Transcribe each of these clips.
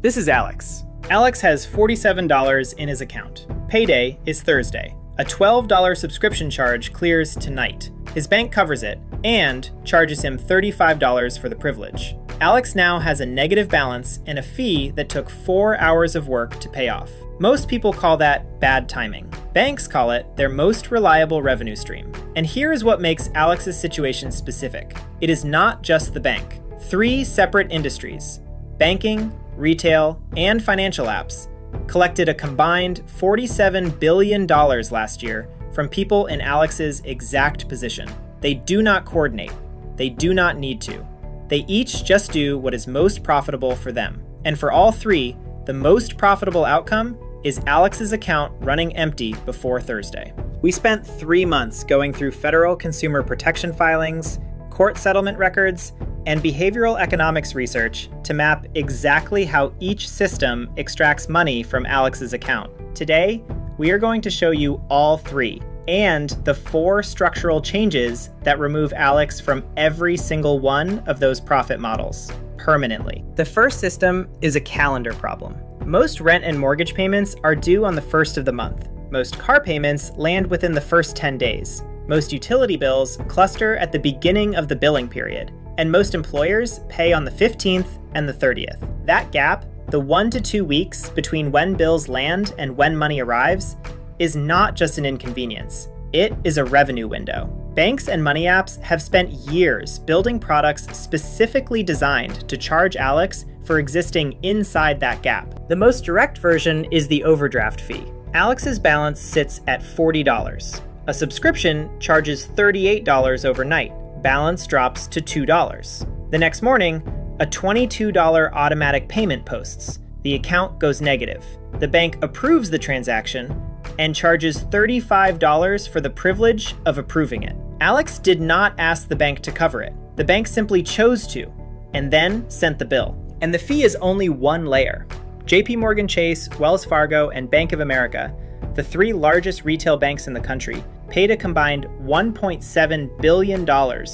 This is Alex. Alex has $47 in his account. Payday is Thursday. A $12 subscription charge clears tonight. His bank covers it and charges him $35 for the privilege. Alex now has a negative balance and a fee that took 4 hours of work to pay off. Most people call that bad timing. Banks call it their most reliable revenue stream. And here is what makes Alex's situation specific. It is not just the bank. 3 separate industries, banking, retail, and financial apps, collected a combined $47 billion last year from people in Alex's exact position. They do not coordinate. They do not need to. They each just do what is most profitable for them. And for all 3, the most profitable outcome is Alex's account running empty before Thursday. We spent 3 months going through federal consumer protection filings, court settlement records, and behavioral economics research to map exactly how each system extracts money from Alex's account. Today, we are going to show you all 3 and the 4 structural changes that remove Alex from every single one of those profit models permanently. The first system is a calendar problem. Most rent and mortgage payments are due on the first of the month. Most car payments land within the first 10 days. Most utility bills cluster at the beginning of the billing period, and most employers pay on the 15th and the 30th. That gap, the 1 to 2 weeks between when bills land and when money arrives, is not just an inconvenience. It is a revenue window. Banks and money apps have spent years building products specifically designed to charge Alex for existing inside that gap. The most direct version is the overdraft fee. Alex's balance sits at $40. A subscription charges $38 overnight. Balance drops to $2. The next morning, a $22 automatic payment posts. The account goes negative. The bank approves the transaction and charges $35 for the privilege of approving it. Alex did not ask the bank to cover it. The bank simply chose to, and then sent the bill. And the fee is only one layer. JP Chase, Wells Fargo, and Bank of America, the 3 largest retail banks in the country, paid a combined $1.7 billion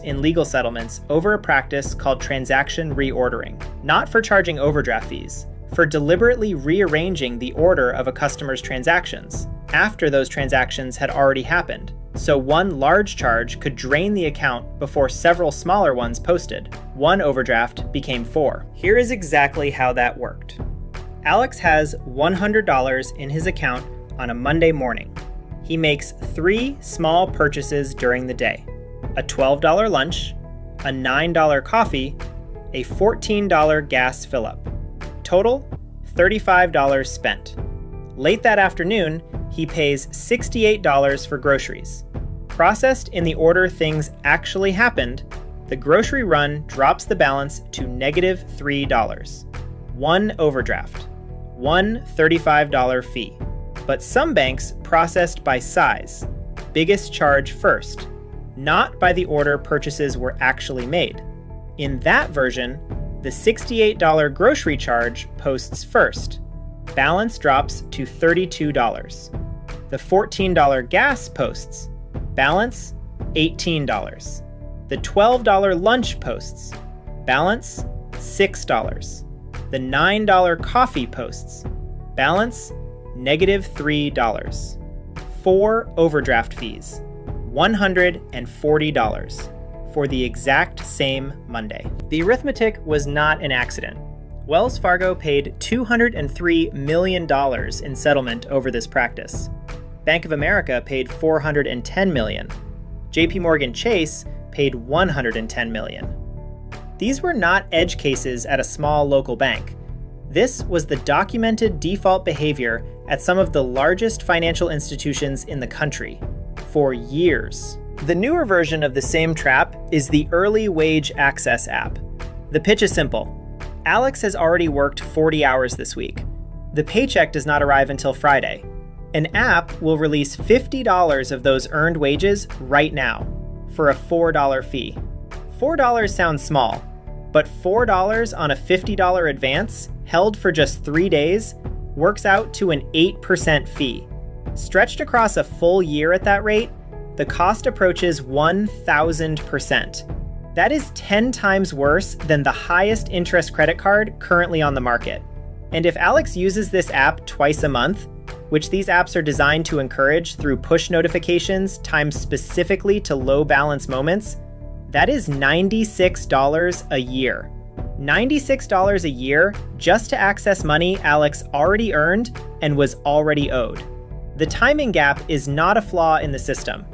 in legal settlements over a practice called transaction reordering. Not for charging overdraft fees, for deliberately rearranging the order of a customer's transactions after those transactions had already happened, so one large charge could drain the account before several smaller ones posted. One overdraft became 4. Here is exactly how that worked. Alex has $100 in his account on a Monday morning. He makes 3 small purchases during the day: a $12 lunch, a $9 coffee, a $14 gas fill-up. Total, $35 spent. Late that afternoon, he pays $68 for groceries. Processed in the order things actually happened, the grocery run drops the balance to negative $3. 1 overdraft, 1 $35 fee. But some banks processed by size, biggest charge first, not by the order purchases were actually made. In that version, the $68 grocery charge posts first. Balance drops to $32. The $14 gas posts. Balance, $18. The $12 lunch posts. Balance, $6. The $9 coffee posts. Balance, negative $3. 4 overdraft fees, $140 for the exact same Monday. The arithmetic was not an accident. Wells Fargo paid $203 million in settlement over this practice. Bank of America paid $410 million. JP Chase paid $110 million. These were not edge cases at a small local bank. This was the documented default behavior at some of the largest financial institutions in the country for years. The newer version of the same trap is the Early Wage Access app. The pitch is simple. Alex has already worked 40 hours this week. The paycheck does not arrive until Friday. An app will release $50 of those earned wages right now for a $4 fee. $4 sounds small, but $4 on a $50 advance held for just 3 days works out to an 8% fee. Stretched across a full year at that rate, the cost approaches 1,000%. That is 10 times worse than the highest interest credit card currently on the market. And if Alex uses this app twice a month, which these apps are designed to encourage through push notifications timed specifically to low balance moments, that is $96 a year. $96 a year just to access money Alex already earned and was already owed. The timing gap is not a flaw in the system.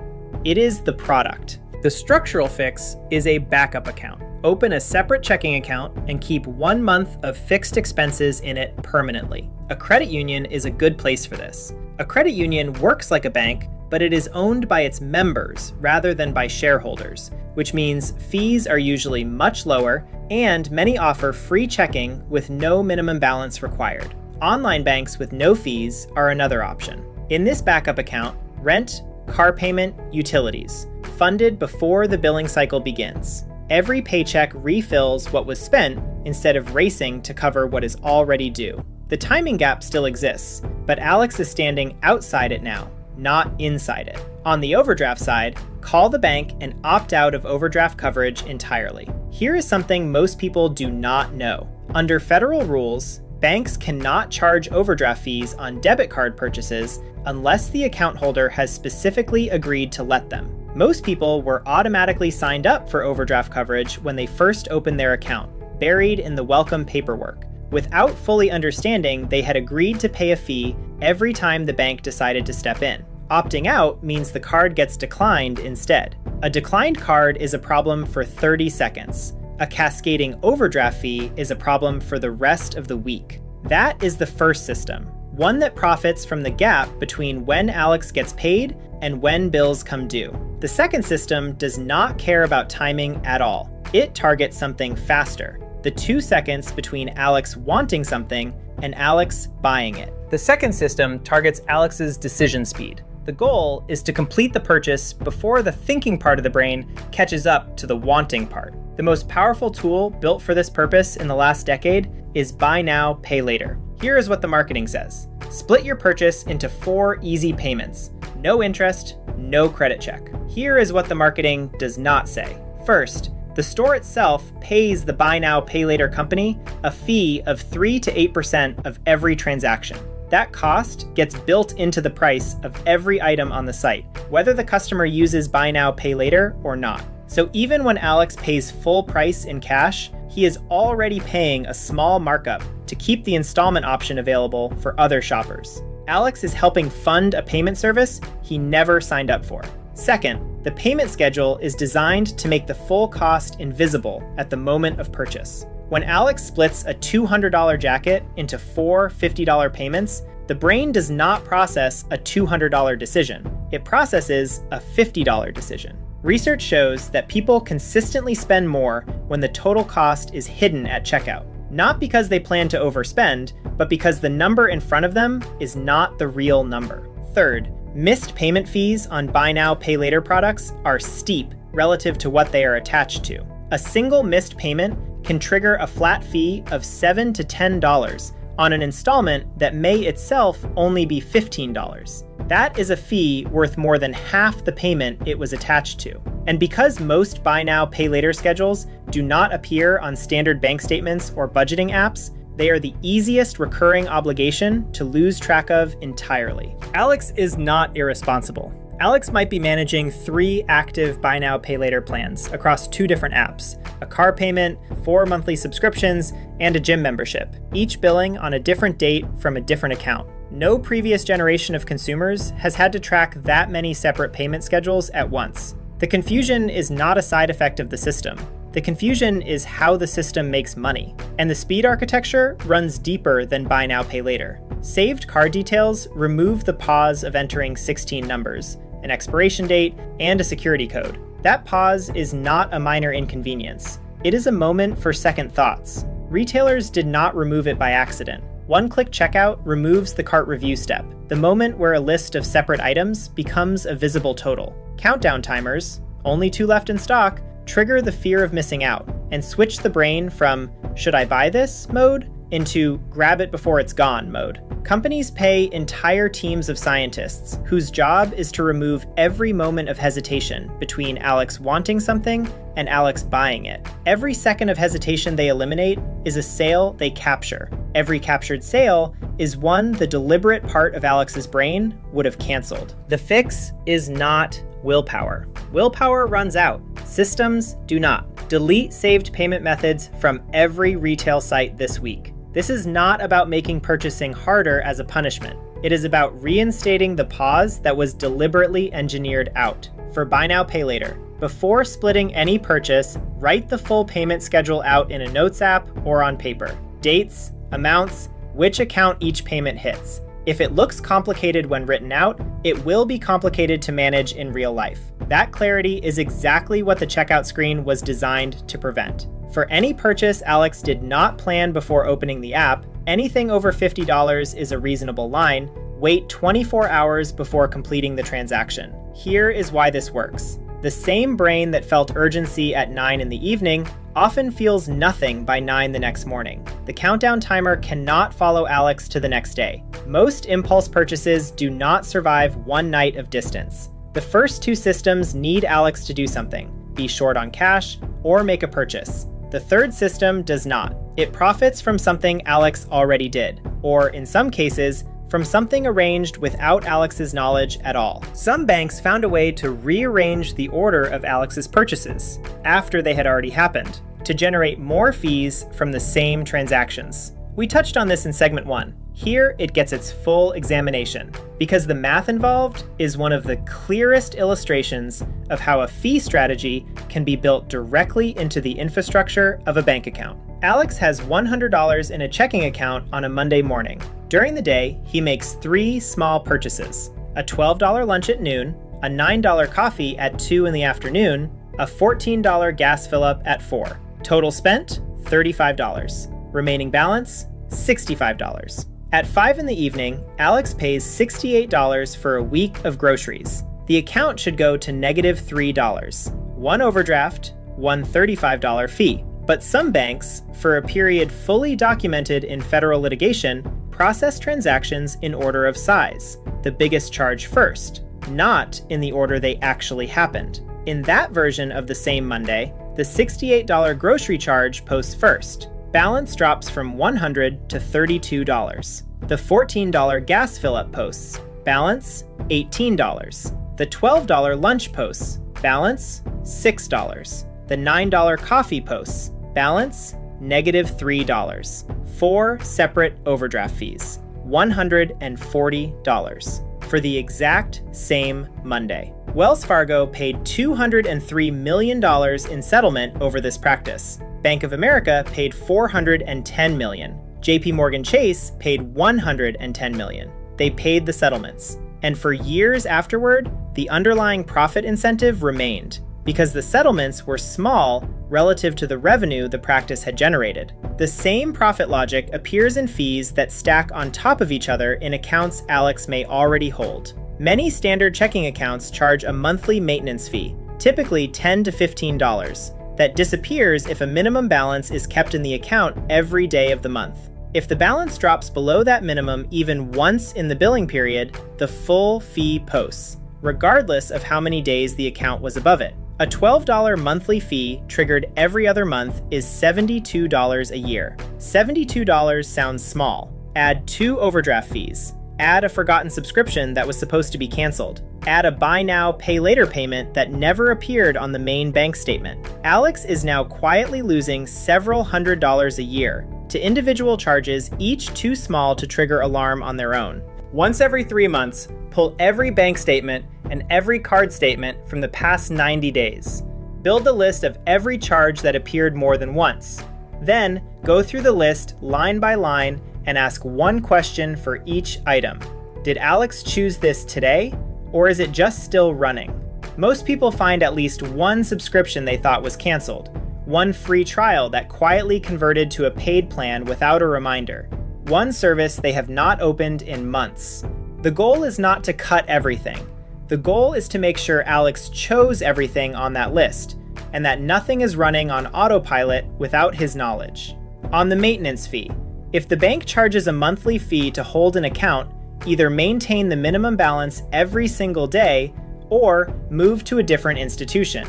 It is the product. The structural fix is a backup account. Open a separate checking account and keep 1 month of fixed expenses in it permanently. A credit union is a good place for this. A credit union works like a bank, but it is owned by its members rather than by shareholders, which means fees are usually much lower, and many offer free checking with no minimum balance required. Online banks with no fees are another option. In this backup account, rent, car payment, utilities, funded before the billing cycle begins. Every paycheck refills what was spent instead of racing to cover what is already due. The timing gap still exists, but Alex is standing outside it now, not inside it. On the overdraft side, call the bank and opt out of overdraft coverage entirely. Here is something most people do not know. Under federal rules, banks cannot charge overdraft fees on debit card purchases unless the account holder has specifically agreed to let them. Most people were automatically signed up for overdraft coverage when they first opened their account, buried in the welcome paperwork, without fully understanding they had agreed to pay a fee every time the bank decided to step in. Opting out means the card gets declined instead. A declined card is a problem for 30 seconds. A cascading overdraft fee is a problem for the rest of the week. That is the first system, one that profits from the gap between when Alex gets paid and when bills come due. The second system does not care about timing at all. It targets something faster, the 2 seconds between Alex wanting something and Alex buying it. The second system targets Alex's decision speed. The goal is to complete the purchase before the thinking part of the brain catches up to the wanting part. The most powerful tool built for this purpose in the last decade is Buy Now, Pay Later. Here is what the marketing says. Split your purchase into 4 easy payments. No interest, no credit check. Here is what the marketing does not say. First, the store itself pays the Buy Now, Pay Later company a fee of 3 to 8% of every transaction. That cost gets built into the price of every item on the site, whether the customer uses Buy Now, Pay Later or not. So even when Alex pays full price in cash, he is already paying a small markup to keep the installment option available for other shoppers. Alex is helping fund a payment service he never signed up for. Second, the payment schedule is designed to make the full cost invisible at the moment of purchase. When Alex splits a $200 jacket into 4 $50 payments, the brain does not process a $200 decision. It processes a $50 decision. Research shows that people consistently spend more when the total cost is hidden at checkout. Not because they plan to overspend, but because the number in front of them is not the real number. Third, missed payment fees on Buy Now, Pay Later products are steep relative to what they are attached to. A single missed payment can trigger a flat fee of $7 to $10 on an installment that may itself only be $15. That is a fee worth more than half the payment it was attached to. And because most Buy Now, Pay Later schedules do not appear on standard bank statements or budgeting apps, they are the easiest recurring obligation to lose track of entirely. Alex is not irresponsible. Alex might be managing 3 active Buy Now, Pay Later plans across 2 different apps, a car payment, 4 monthly subscriptions, and a gym membership, each billing on a different date from a different account. No previous generation of consumers has had to track that many separate payment schedules at once. The confusion is not a side effect of the system. The confusion is how the system makes money, and the speed architecture runs deeper than Buy Now, Pay Later. Saved card details remove the pause of entering 16 numbers, an expiration date, and a security code. That pause is not a minor inconvenience. It is a moment for second thoughts. Retailers did not remove it by accident. One-click checkout removes the cart review step, the moment where a list of separate items becomes a visible total. Countdown timers, only 2 left in stock, trigger the fear of missing out and switch the brain from "should I buy this" mode into "grab it before it's gone" mode. Companies pay entire teams of scientists whose job is to remove every moment of hesitation between Alex wanting something and Alex buying it. Every second of hesitation they eliminate is a sale they capture. Every captured sale is one the deliberate part of Alex's brain would have canceled. The fix is not willpower. Willpower runs out. Systems do not. Delete saved payment methods from every retail site this week. This is not about making purchasing harder as a punishment. It is about reinstating the pause that was deliberately engineered out. For Buy Now, Pay Later, before splitting any purchase, write the full payment schedule out in a Notes app or on paper. Dates, amounts, which account each payment hits. If it looks complicated when written out, it will be complicated to manage in real life. That clarity is exactly what the checkout screen was designed to prevent. For any purchase Alex did not plan before opening the app, anything over $50 is a reasonable line. Wait 24 hours before completing the transaction. Here is why this works. The same brain that felt urgency at 9 in the evening often feels nothing by 9 the next morning. The countdown timer cannot follow Alex to the next day. Most impulse purchases do not survive one night of distance. The first two systems need Alex to do something, be short on cash or make a purchase. The third system does not. It profits from something Alex already did, or in some cases, from something arranged without Alex's knowledge at all. Some banks found a way to rearrange the order of Alex's purchases after they had already happened to generate more fees from the same transactions. We touched on this in segment 1. Here, it gets its full examination because the math involved is one of the clearest illustrations of how a fee strategy can be built directly into the infrastructure of a bank account. Alex has $100 in a checking account on a Monday morning. During the day, he makes 3 small purchases: a $12 lunch at noon, a $9 coffee at 2 in the afternoon, a $14 gas fill-up at 4. Total spent, $35. Remaining balance, $65. At 5 in the evening, Alex pays $68 for a week of groceries. The account should go to -$3, 1 overdraft, 1 $35 fee. But some banks, for a period fully documented in federal litigation, process transactions in order of size, the biggest charge first, not in the order they actually happened. In that version of the same Monday, the $68 grocery charge posts first. Balance drops from $100 to $32. The $14 gas fill-up posts. Balance, $18. The $12 lunch posts. Balance, $6. The $9 coffee posts. Balance, -$3. 4 separate overdraft fees, $140 for the exact same Monday. Wells Fargo paid $203 million in settlement over this practice. Bank of America paid $410 million. JP Morgan Chase paid $110 million. They paid the settlements. And for years afterward, the underlying profit incentive remained because the settlements were small relative to the revenue the practice had generated. The same profit logic appears in fees that stack on top of each other in accounts Alex may already hold. Many standard checking accounts charge a monthly maintenance fee, typically $10 to $15, that disappears if a minimum balance is kept in the account every day of the month. If the balance drops below that minimum even once in the billing period, the full fee posts, regardless of how many days the account was above it. A $12 monthly fee triggered every other month is $72 a year. $72 sounds small. Add 2 overdraft fees. Add a forgotten subscription that was supposed to be canceled. Add a Buy Now, Pay Later payment that never appeared on the main bank statement. Alex is now quietly losing several $100s a year to individual charges, each too small to trigger alarm on their own. Once every 3 months, pull every bank statement and every card statement from the past 90 days. Build a list of every charge that appeared more than once. Then, go through the list line by line and ask one question for each item. Did Alex choose this today, or is it just still running? Most people find at least one subscription they thought was canceled, one free trial that quietly converted to a paid plan without a reminder, one service they have not opened in months. The goal is not to cut everything. The goal is to make sure Alex chose everything on that list, and that nothing is running on autopilot without his knowledge. On the maintenance fee, if the bank charges a monthly fee to hold an account, either maintain the minimum balance every single day or move to a different institution.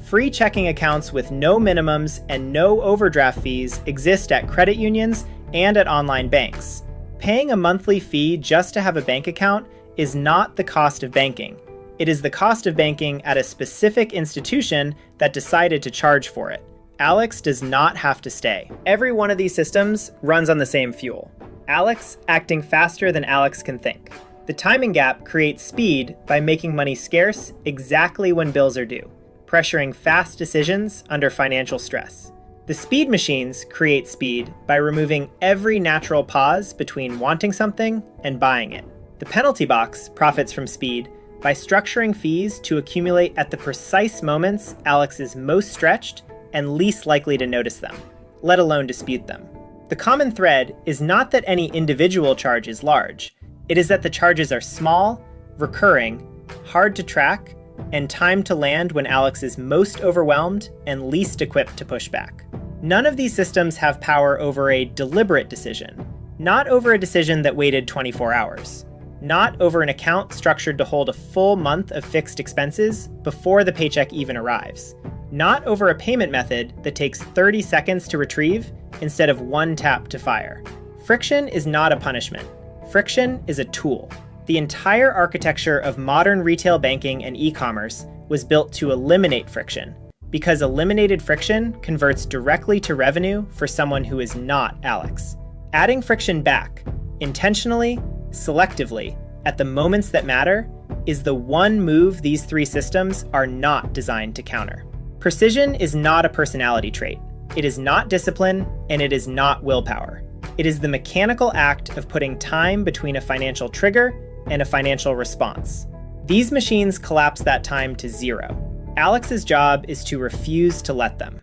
Free checking accounts with no minimums and no overdraft fees exist at credit unions and at online banks. Paying a monthly fee just to have a bank account is not the cost of banking. It is the cost of banking at a specific institution that decided to charge for it. Alex does not have to stay. Every one of these systems runs on the same fuel. Alex acting faster than Alex can think. The timing gap creates speed by making money scarce exactly when bills are due, pressuring fast decisions under financial stress. The speed machines create speed by removing every natural pause between wanting something and buying it. The penalty box profits from speed by structuring fees to accumulate at the precise moments Alex is most stretched and least likely to notice them, let alone dispute them. The common thread is not that any individual charge is large. It is that the charges are small, recurring, hard to track, and timed to land when Alex is most overwhelmed and least equipped to push back. None of these systems have power over a deliberate decision, not over a decision that waited 24 hours, not over an account structured to hold a full month of fixed expenses before the paycheck even arrives, not over a payment method that takes 30 seconds to retrieve instead of one tap to fire. Friction is not a punishment. Friction is a tool. The entire architecture of modern retail banking and e-commerce was built to eliminate friction, because eliminated friction converts directly to revenue for someone who is not Alex. Adding friction back, intentionally, selectively, at the moments that matter, is the one move these three systems are not designed to counter. Precision is not a personality trait. It is not discipline, and it is not willpower. It is the mechanical act of putting time between a financial trigger and a financial response. These machines collapse that time to zero. Alex's job is to refuse to let them.